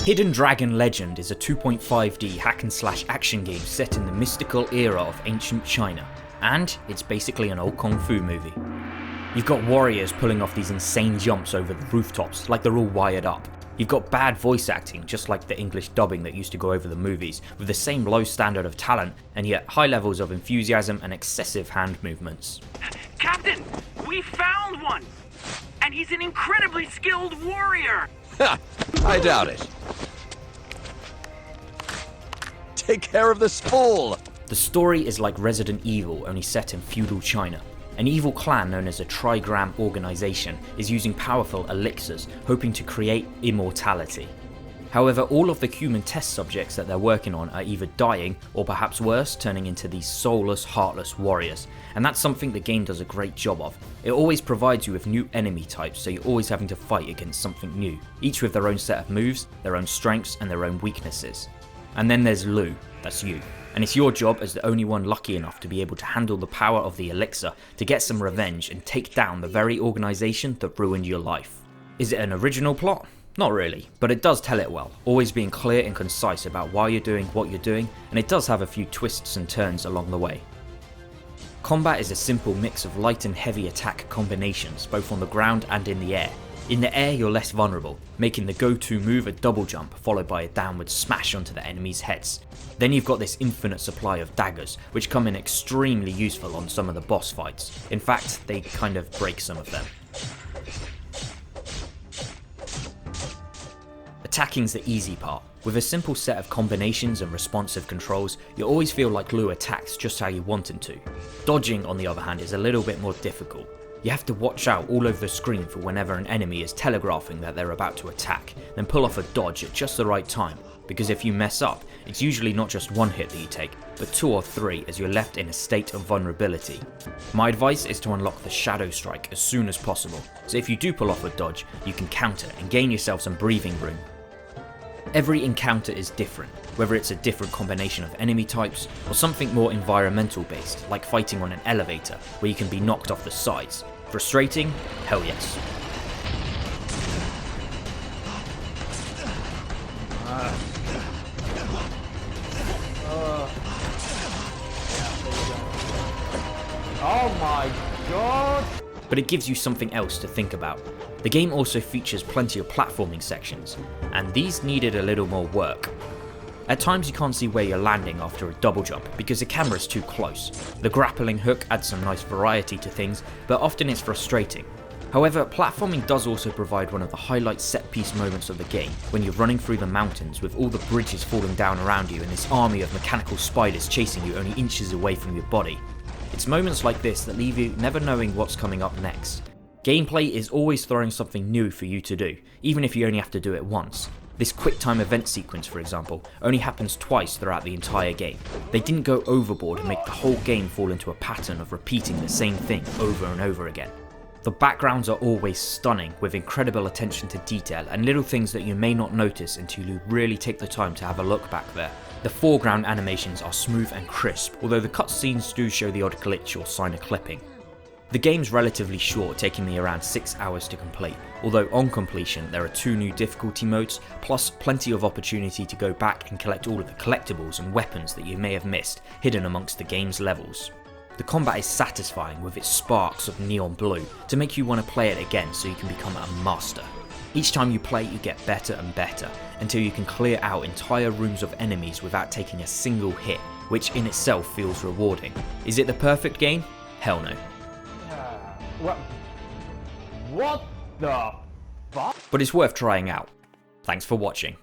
Hidden Dragon Legend is a 2.5D hack-and-slash action game set in the mystical era of ancient China, and it's basically an old kung fu movie. You've got warriors pulling off these insane jumps over the rooftops like they're all wired up. You've got bad voice acting, just like the English dubbing that used to go over the movies, with the same low standard of talent and yet high levels of enthusiasm and excessive hand movements. Captain, we found one! And he's an incredibly skilled warrior! Ha! I doubt it. Take care of this fool! The story is like Resident Evil, only set in Feudal China. An evil clan known as the Trigram Organisation is using powerful elixirs, hoping to create immortality. However, all of the human test subjects that they're working on are either dying, or perhaps worse, turning into these soulless, heartless warriors. And that's something the game does a great job of. It always provides you with new enemy types, so you're always having to fight against something new, each with their own set of moves, their own strengths, and their own weaknesses. And then there's Lu, that's you. And it's your job as the only one lucky enough to be able to handle the power of the elixir to get some revenge and take down the very organisation that ruined your life. Is it an original plot? Not really, but it does tell it well, always being clear and concise about why you're doing what you're doing, and it does have a few twists and turns along the way. Combat is a simple mix of light and heavy attack combinations, both on the ground and in the air. In the air you're less vulnerable, making the go-to move a double jump followed by a downward smash onto the enemy's heads. Then you've got this infinite supply of daggers, which come in extremely useful on some of the boss fights. In fact, they kind of break some of them. Attacking's the easy part. With a simple set of combinations and responsive controls, you always feel like Lu attacks just how you want him to. Dodging, on the other hand, is a little bit more difficult. You have to watch out all over the screen for whenever an enemy is telegraphing that they're about to attack, then pull off a dodge at just the right time, because if you mess up, it's usually not just one hit that you take, but 2 or 3 as you're left in a state of vulnerability. My advice is to unlock the Shadow Strike as soon as possible, so if you do pull off a dodge, you can counter and gain yourself some breathing room. Every encounter is different, whether it's a different combination of enemy types or something more environmental based, like fighting on an elevator where you can be knocked off the sides. Frustrating? Hell yes. Oh my god! But it gives you something else to think about. The game also features plenty of platforming sections, and these needed a little more work. At times you can't see where you're landing after a double jump because the camera's too close. The grappling hook adds some nice variety to things, but often it's frustrating. However, platforming does also provide one of the highlight set piece moments of the game, when you're running through the mountains with all the bridges falling down around you and this army of mechanical spiders chasing you only inches away from your body. It's moments like this that leave you never knowing what's coming up next. Gameplay is always throwing something new for you to do, even if you only have to do it once. This quick time event sequence, for example, only happens twice throughout the entire game. They didn't go overboard and make the whole game fall into a pattern of repeating the same thing over and over again. The backgrounds are always stunning, with incredible attention to detail and little things that you may not notice until you really take the time to have a look back there. The foreground animations are smooth and crisp, although the cutscenes do show the odd glitch or sign of clipping. The game's relatively short, taking me around 6 hours to complete, although on completion there are 2 new difficulty modes, plus plenty of opportunity to go back and collect all of the collectibles and weapons that you may have missed, hidden amongst the game's levels. The combat is satisfying with its sparks of neon blue, to make you want to play it again so you can become a master. Each time you play you get better and better, until you can clear out entire rooms of enemies without taking a single hit, which in itself feels rewarding. Is it the perfect game? Hell no. What the fuck? But it's worth trying out. Thanks for watching.